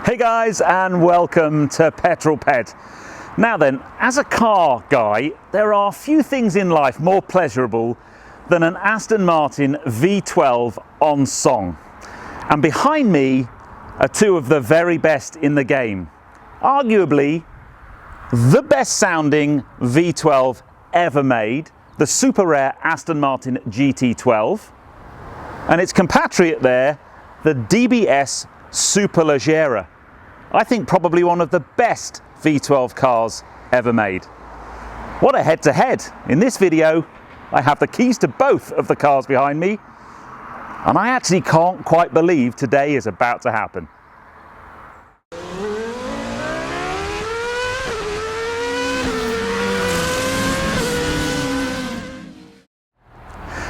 Hey guys, and welcome to Petrol Pet. Now then, as a car guy, there are few things in life more pleasurable than an Aston Martin V12 on song. And behind me are two of the very best in the game. Arguably, the best sounding V12 ever made, the super rare Aston Martin GT12, and its compatriot there, the DBS Superleggera. I think probably one of the best V12 cars ever made. What a head-to-head. In this video, I have the keys to both of the cars behind me, and I actually can't quite believe today is about to happen.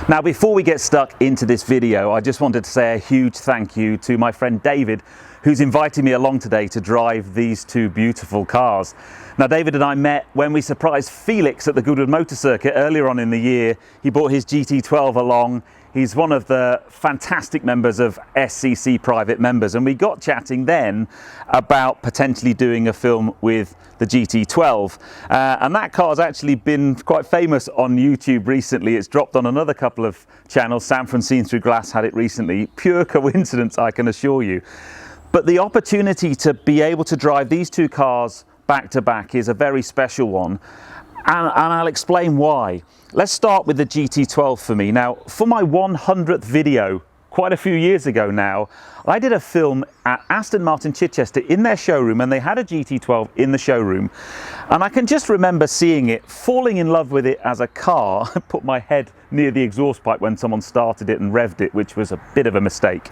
Now, before we get stuck into this video, I just wanted to say a huge thank you to my friend David, who's invited me along today to drive these two beautiful cars. Now, David and I met when we surprised Felix at the Goodwood Motor Circuit earlier on in the year. He brought his GT12 along. He's one of the fantastic members of SCC Private Members, and we got chatting then about potentially doing a film with the GT12. And that car's actually been quite famous on YouTube recently. It's dropped on another couple of channels. Sanford Seen Through Glass had it recently. Pure coincidence, I can assure you. But the opportunity to be able to drive these two cars back to back is a very special one. And I'll explain why. Let's start with the GT12 for me. Now, for my 100th video, quite a few years ago now, I did a film at Aston Martin Chichester in their showroom, and they had a GT12 in the showroom. And I can just remember seeing it, falling in love with it as a car. I put my head near the exhaust pipe when someone started it and revved it, which was a bit of a mistake.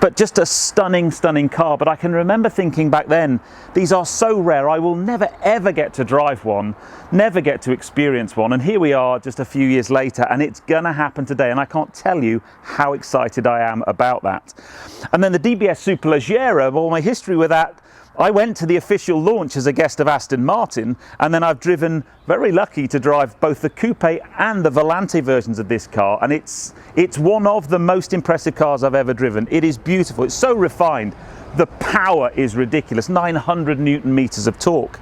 But just a stunning, stunning car. But I can remember thinking back then, these are so rare, I will never ever get to drive one, never get to experience one. And here we are just a few years later, and it's gonna happen today. And I can't tell you how excited I am about that. And then the DBS Superleggera, well, my history with that, I went to the official launch as a guest of Aston Martin, and then I've driven, very lucky to drive both the coupe and the Volante versions of this car, and it's one of the most impressive cars I've ever driven. It is beautiful, it's so refined, the power is ridiculous, 900 Newton meters of torque.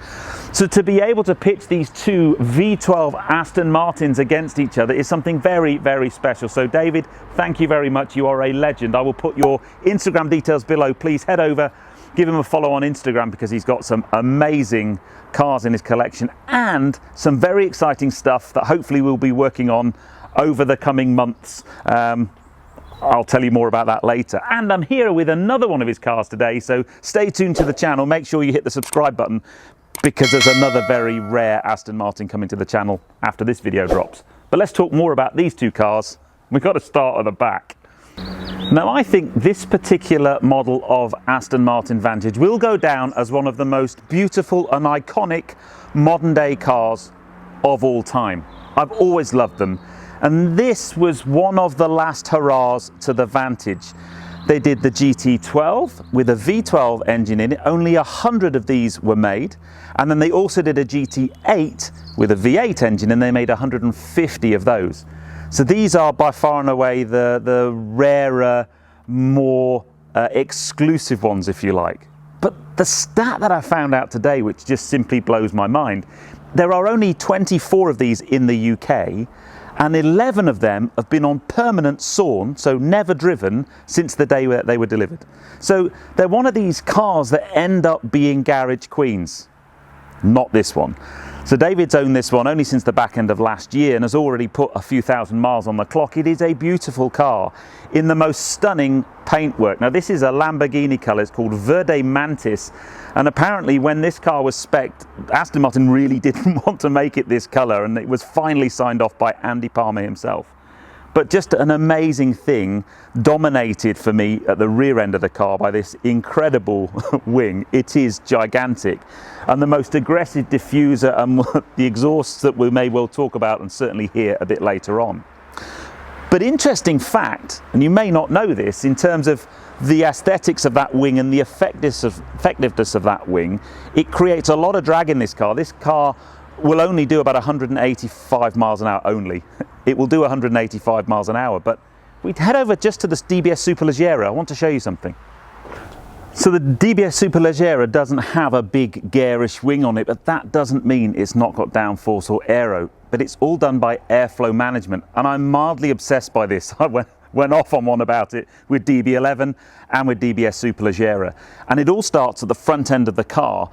So to be able to pitch these two V12 Aston Martins against each other is something very, very special. So David, thank you very much, you are a legend. I will put your Instagram details below. Please head over, give him a follow on Instagram, because he's got some amazing cars in his collection and some very exciting stuff that hopefully we'll be working on over the coming months. I'll tell you more about that later. And I'm here with another one of his cars today, so stay tuned to the channel. Make sure you hit the subscribe button, because there's another very rare Aston Martin coming to the channel after this video drops. But let's talk more about these two cars. We've got to start at the back. Now, I think this particular model of Aston Martin Vantage will go down as one of the most beautiful and iconic modern day cars of all time. I've always loved them, and this was one of the last hurrahs to the Vantage. They did the GT12 with a V12 engine in it. Only 100 of these were made, and then they also did a GT8 with a V8 engine, and they made 150 of those. So these are by far and away the rarer, more exclusive ones, if you like. But the stat that I found out today, which just simply blows my mind, there are only 24 of these in the UK, and 11 of them have been on permanent sawn, so never driven, since the day that they were delivered. So they're one of these cars that end up being garage queens. Not this one. So David's owned this one only since the back end of last year and has already put a few thousand miles on the clock. It is a beautiful car in the most stunning paintwork. Now, this is a Lamborghini colour. It's called Verde Mantis, and apparently when this car was spec'd, Aston Martin really didn't want to make it this colour, and it was finally signed off by Andy Palmer himself. But just an amazing thing, dominated for me at the rear end of the car by this incredible wing. It is gigantic, and the most aggressive diffuser and the exhausts that we may well talk about and certainly hear a bit later on. But interesting fact, and you may not know this, in terms of the aesthetics of that wing and the effectiveness of that wing, it creates a lot of drag in this car. This car will only do about 185 miles an hour only. It will do 185 miles an hour, but we head over just to this DBS Superleggera. I want to show you something. So the DBS Superleggera doesn't have a big garish wing on it, but that doesn't mean it's not got downforce or aero, but it's all done by airflow management, and I'm mildly obsessed by this. I went off on one about it with DB11 and with DBS Superleggera, and it all starts at the front end of the car.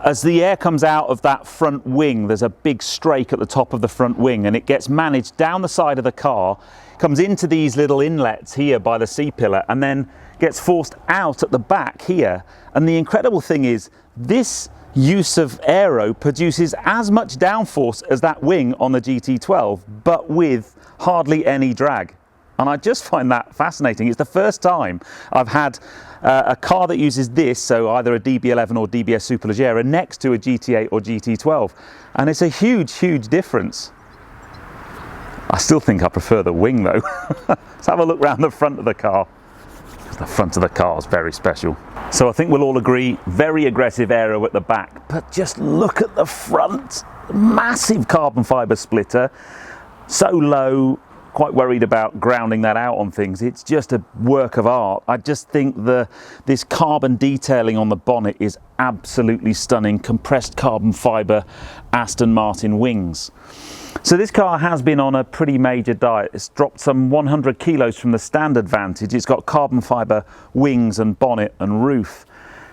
As the air comes out of that front wing, there's a big strake at the top of the front wing, and it gets managed down the side of the car, comes into these little inlets here by the C-pillar, and then gets forced out at the back here. And the incredible thing is, this use of aero produces as much downforce as that wing on the GT12, but with hardly any drag. And I just find that fascinating. It's the first time I've had a car that uses this, so either a DB11 or DBS Superleggera, next to a GT8 or GT12. And it's a huge, huge difference. I still think I prefer the wing though. Let's have a look around the front of the car. The front of the car is very special. So I think we'll all agree, very aggressive aero at the back, but just look at the front. Massive carbon fibre splitter, so low, quite worried about grounding that out on things. It's just a work of art. I just think this carbon detailing on the bonnet is absolutely stunning. Compressed carbon fibre Aston Martin wings. So this car has been on a pretty major diet. It's dropped some 100 kilos from the standard Vantage. It's got carbon fibre wings and bonnet and roof.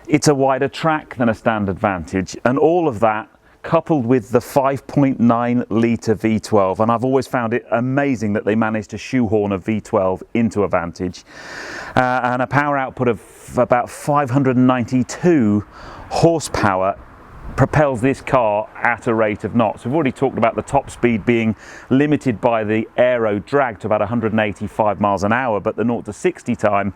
It's a wider track than a standard Vantage, and all of that coupled with the 5.9 litre V12, and I've always found it amazing that they managed to shoehorn a V12 into a Vantage, and a power output of about 592 horsepower propels this car at a rate of knots. We've already talked about the top speed being limited by the aero drag to about 185 miles an hour, but the 0 to 60 time,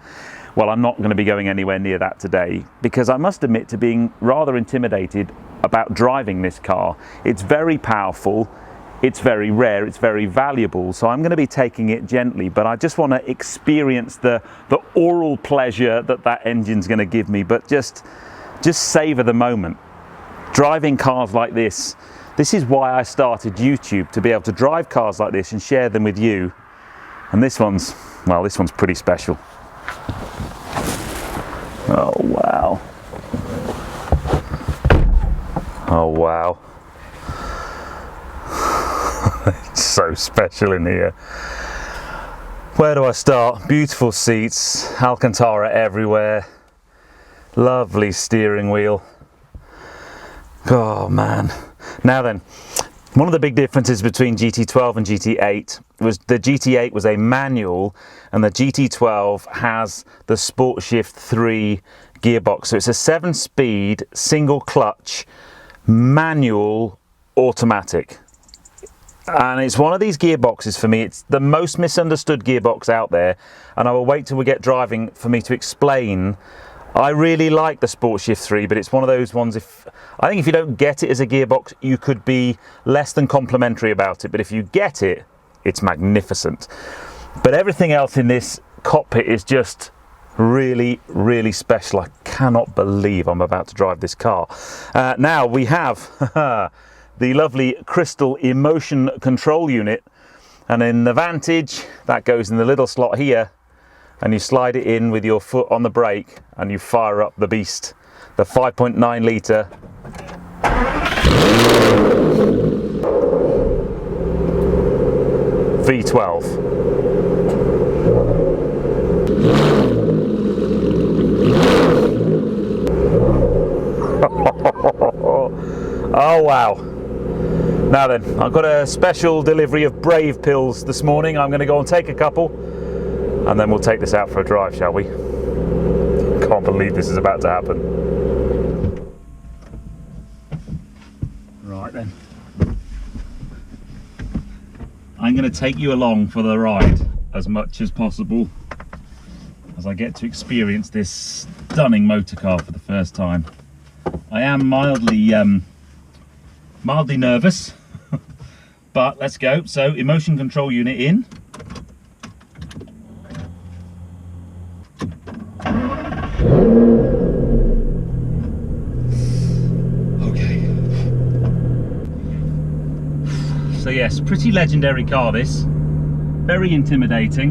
well, I'm not going to be going anywhere near that today, because I must admit to being rather intimidated about driving this car. It's very powerful, it's very rare, it's very valuable, so I'm going to be taking it gently, but I just want to experience the oral pleasure that engine's going to give me, but just savor the moment. Driving cars like this is why I started YouTube, to be able to drive cars like this and share them with you. And this one's pretty special. Oh wow. Oh wow. It's so special in here. Where do I start? Beautiful seats, Alcantara everywhere, lovely steering wheel. Oh man. Now then, one of the big differences between GT12 and GT8 was the GT8 was a manual and the GT12 has the Sport Shift 3 gearbox. So it's a 7-speed single clutch manual automatic. And it's one of these gearboxes for me, it's the most misunderstood gearbox out there, and I will wait till we get driving for me to explain. I really like the Sport Shift 3, but it's one of those ones, I think if you don't get it as a gearbox, you could be less than complimentary about it, but if you get it, it's magnificent. But everything else in this cockpit is just really, really special. I cannot believe I'm about to drive this car. Now we have the lovely crystal emotion control unit, and in the Vantage, that goes in the little slot here, and you slide it in with your foot on the brake and you fire up the beast, the 5.9 litre V12. Oh wow. Now then, I've got a special delivery of Brave pills this morning. I'm going to go and take a couple, and then we'll take this out for a drive, shall we? Can't believe this is about to happen. Right then. I'm going to take you along for the ride as much as possible as I get to experience this stunning motor car for the first time. I am mildly nervous, but let's go. So, emotion control unit in. So yes, pretty legendary car this, very intimidating.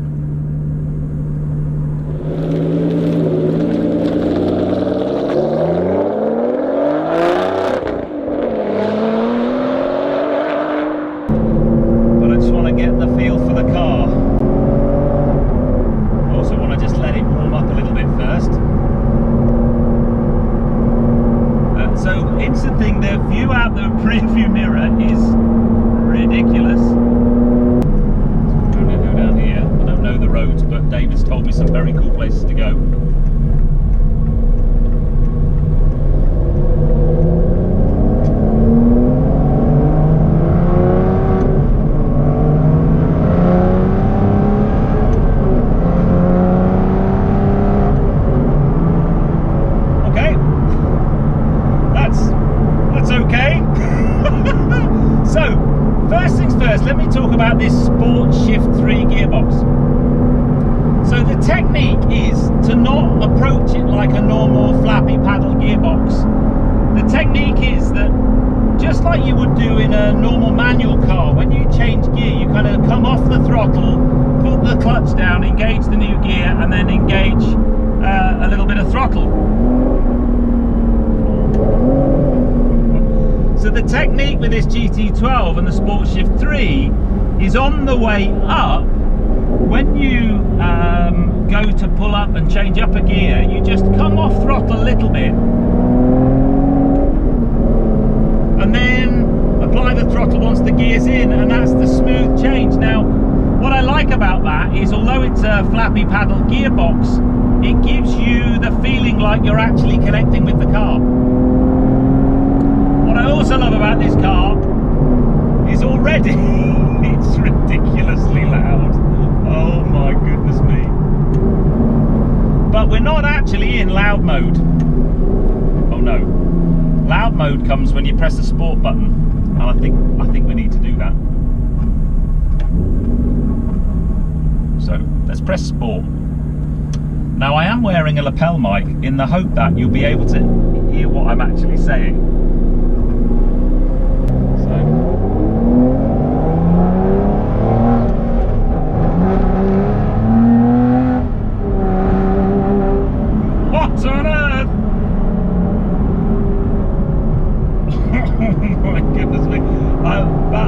magnificent thing, the view out the rear view mirror is ridiculous. What do I do down here? I don't know the roads, but David's told me some very cool places to go. Let me talk about this Sport Shift 3 gearbox. So the technique is to not approach it like a normal flappy paddle gearbox. The technique is that just like you would do in a normal manual car, when you change gear, you kind of come off the throttle, put the clutch down, engage the new gear, and then engage a little bit of throttle. So the technique with this GT12 and the Sport Shift 3 is on the way up, when you go to pull up and change up a gear, you just come off throttle a little bit and then apply the throttle once the gear's in, and that's the smooth change. Now, what I like about that is, although it's a flappy paddle gearbox, it gives you the feeling like you're actually connecting with the car. What I also love about this car is already it's ridiculously loud. Oh my goodness me. But we're not actually in loud mode. Oh no. Loud mode comes when you press the sport button, and I think we need to do that. So let's press sport. Now I am wearing a lapel mic in the hope that you'll be able to hear what I'm actually saying.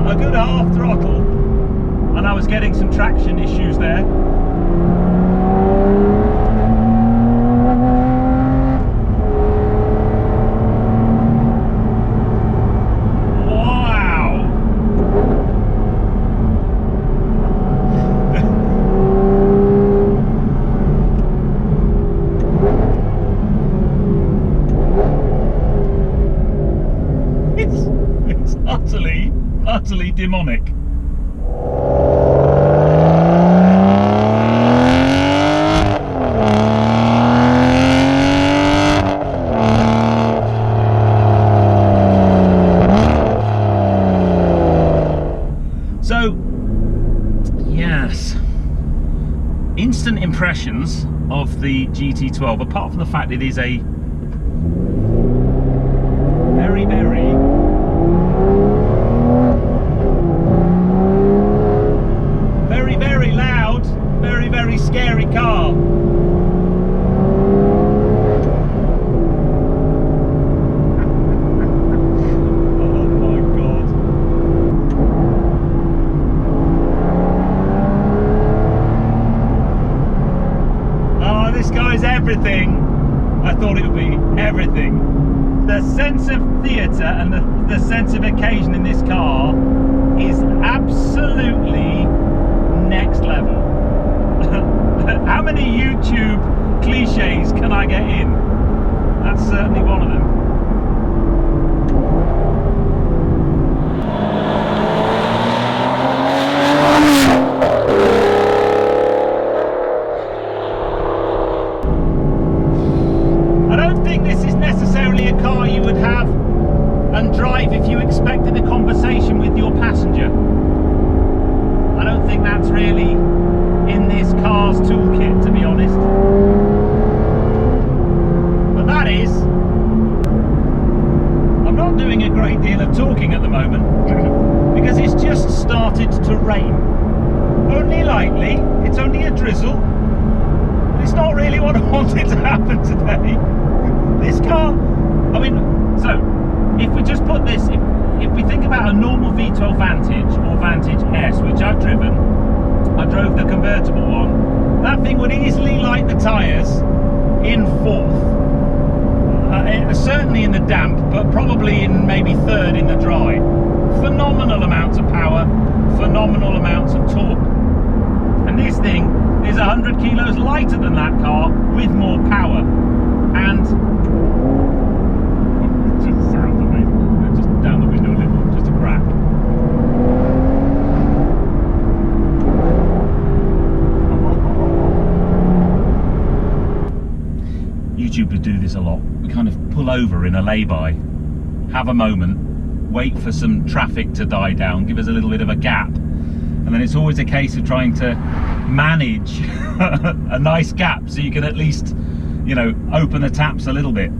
A good half throttle, and I was getting some traction issues there. Wow! It's utterly demonic. So, yes, instant impressions of the GT12, apart from the fact it is a very, very loud, very scary car. Oh my god. Oh, this guy's everything I thought it would be. Everything. The sense of theatre and the sense of occasion in this car is absolutely next level. How many YouTube cliches can I get in? That's certainly one of them. I don't think this is necessarily a car you would have and drive if you expected a conversation with your passenger. I don't think that's really in this car's toolkit, to be honest. But that is, I'm not doing a great deal of talking at the moment because it's just started to rain. Only lightly, it's only a drizzle, but it's not really what I wanted to happen today. This car, I mean, so if we just put this, if we think about a normal V12 Vantage or Vantage S, which I've driven, I drove the convertible one, that thing would easily light the tyres in fourth. At a certain certainly in the damp, but probably in maybe third in the dry. Phenomenal amounts of power, phenomenal amounts of torque. And this thing is 100 kilos lighter than that car with more power. And it just sounds amazing. Just down the window a little, just a crack. YouTubers do this a lot. We kind of pull over in a lay-by, have a moment, wait for some traffic to die down, give us a little bit of a gap, and then it's always a case of trying to manage a nice gap so you can at least, you know, open the taps a little bit.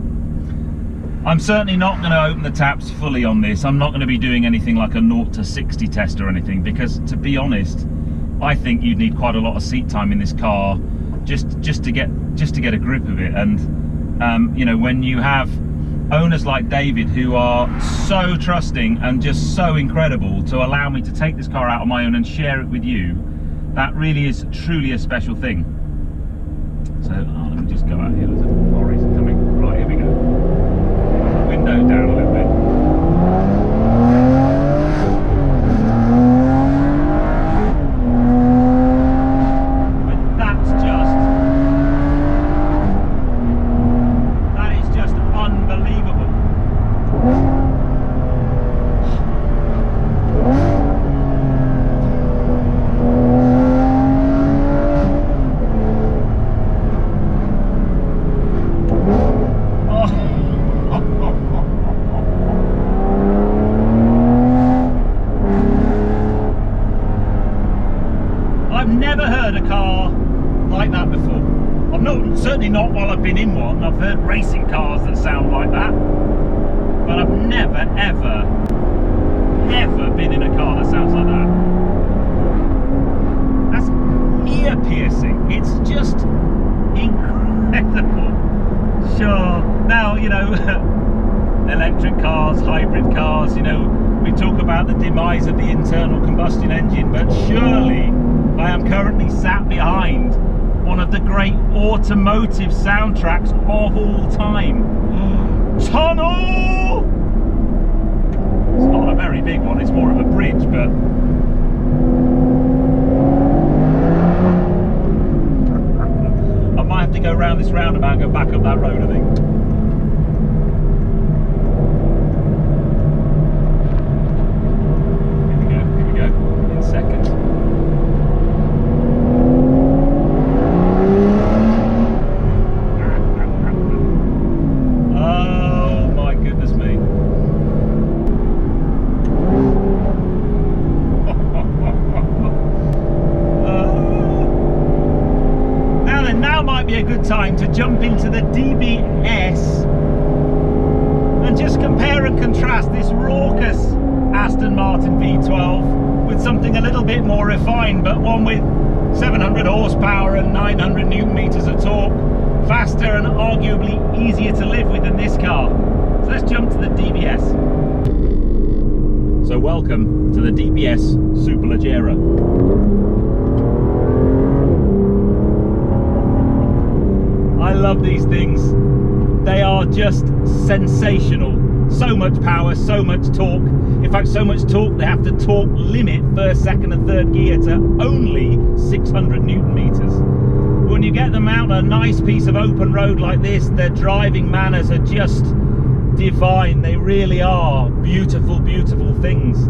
I'm certainly not going to open the taps fully on this. I'm not going to be doing anything like a 0 to 60 test or anything, because to be honest, I think you'd need quite a lot of seat time in this car just to get a grip of it. And you know, when you have owners like David who are so trusting and just so incredible to allow me to take this car out on my own and share it with you, that really is truly a special thing. So let me just go out here. There's lorries coming. Right, here we go. Window down a little bit. Certainly not while I've been in one. I've heard racing cars that sound like that, but I've never ever been in a car that sounds like that. That's ear piercing. It's just incredible. Sure, now, you know, electric cars, hybrid cars, you know, we talk about the demise of the internal combustion engine, but surely I am currently sat behind one of the great automotive soundtracks of all time. Tunnel! It's not a very big one, it's more of a bridge, but I might have to go around this roundabout and go back up that road, I think. Here we go, in seconds. Be a good time to jump into the DBS and just compare and contrast this raucous Aston Martin V12 with something a little bit more refined, but one with 700 horsepower and 900 Newton meters of torque, faster and arguably easier to live with than this car. So let's jump to the DBS. So welcome to the DBS Superleggera. I love these things. They are just sensational. So much power, so much torque. In fact, so much torque they have to torque limit first, second and third gear to only 600 Newton meters. When you get them out on a nice piece of open road like this, their driving manners are just divine. They really are beautiful, beautiful things.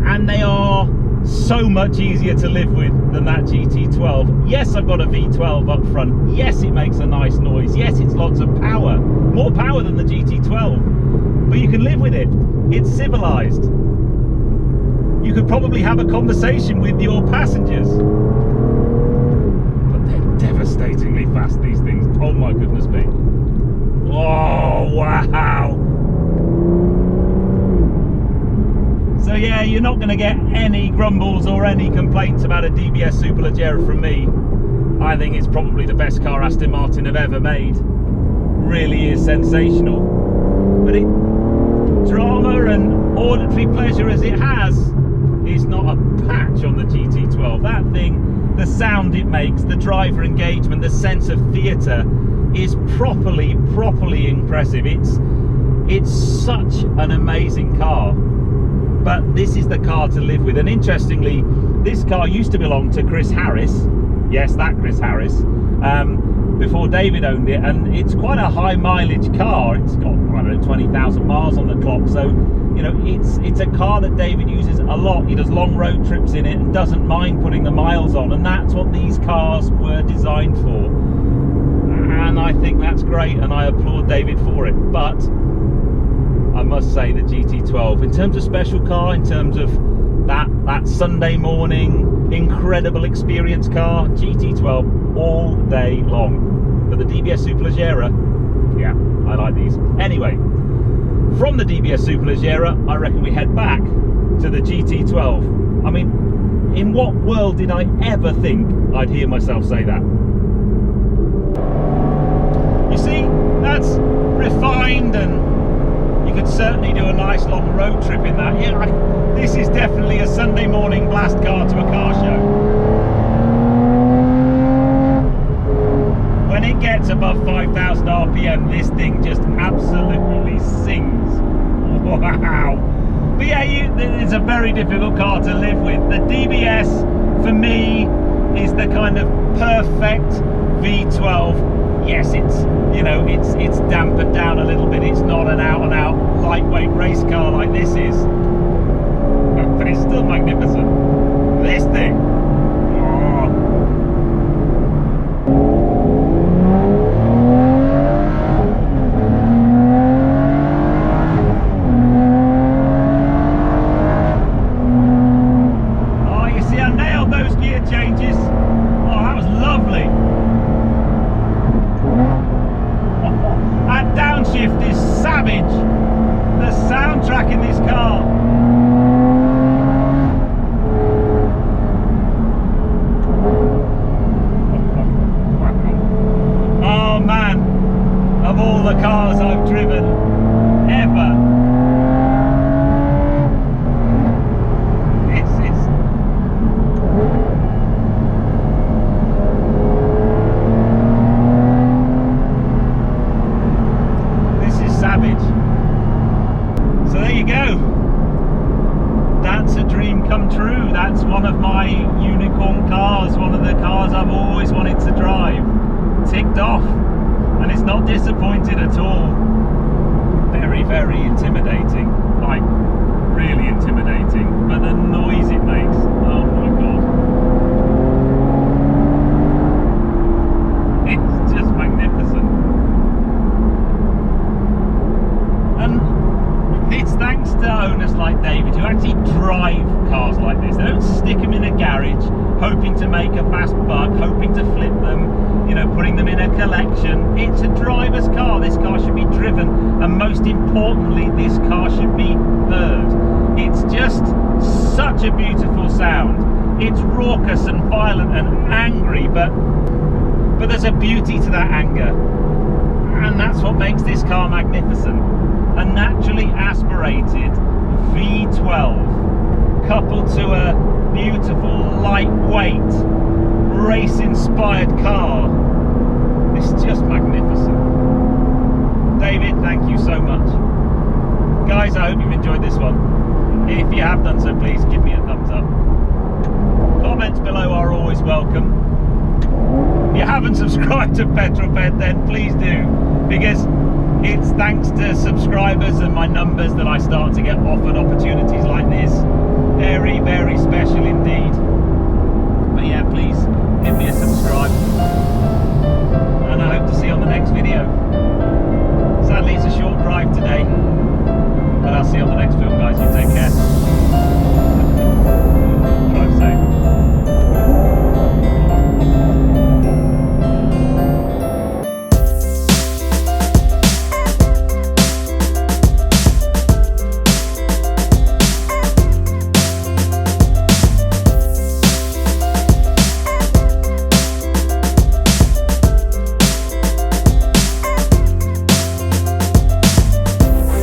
And they are so much easier to live with than that GT12. Yes, I've got a V12 up front. Yes, it makes a nice noise. Yes, it's lots of power. More power than the GT12. But you can live with it. It's civilized. You could probably have a conversation with your passengers. But they're devastatingly fast, these things. Oh my goodness me. Oh, wow. So yeah, you're not going to get any grumbles or any complaints about a DBS Superleggera from me. I think it's probably the best car Aston Martin have ever made. Really is sensational. But it, drama and auditory pleasure as it has, is not a patch on the GT12. That thing, the sound it makes, the driver engagement, the sense of theatre is properly impressive. It's such an amazing car, but this is the car to live with. And interestingly, this car used to belong to Chris Harris. Yes, that Chris Harris. Before David owned it, and it's quite a high mileage car. It's got, I don't know, 20,000 miles on the clock, so you know, it's a car that David uses a lot. He does long road trips in it and doesn't mind putting the miles on, and that's what these cars were designed for. And I think that's great, and I applaud David for it. But I must say, the GT12, in terms of special car, in terms of that Sunday morning incredible experience car, GT12 all day long. But the DBS Superleggera, yeah, I like these. Anyway, from the DBS Superleggera, I reckon we head back to the GT12. I mean, in what world did I ever think I'd hear myself say that? You see, that's refined, and you could certainly do a nice long road trip in that. Yeah, this is definitely a Sunday morning blast car to a car show. When it gets above 5,000 RPM, this thing just absolutely sings. Wow. But yeah, it's a very difficult car to live with. The DBS, for me, is the kind of perfect V12. Yes, it's, you know, it's dampened down a little bit. It's not an out-and-out lightweight race car like this is, but it's still magnificent. This thing, oh, you see, I nailed those gear changes. Oh, that was lovely. That downshift is savage. The soundtrack in this car. Oh man, of all the cars I've driven ever, this is savage. So there you go. That's a dream come true. That's one of my unicorn cars, one of the cars I've always wanted to drive. Ticked off, and it's not disappointed at all. Very, very intimidating, like really intimidating, but the noise it makes, oh my god, it's just magnificent. And it's thanks to owners like David who actually drive cars like this. They don't stick them in a garage hoping to make a fast buck, hoping to flip them, you know, putting them in a collection. It's a driver's car. This car should be driven, and most importantly, this car should be heard. It's just such a beautiful sound. It's raucous and violent and angry, but there's a beauty to that anger, and that's what makes this car magnificent. A naturally aspirated V12 coupled to a beautiful, lightweight, race-inspired car. It's just magnificent. David, thank you so much. Guys, I hope you've enjoyed this one. If you have done so, please give me a thumbs up. Comments below are always welcome. If you haven't subscribed to Petrol Ped, then please do, because it's thanks to subscribers and my numbers that I start to get offered opportunities like this. Very, very special indeed. But yeah, please give me a subscribe, and I hope to see you on the next video. Sadly, it's a short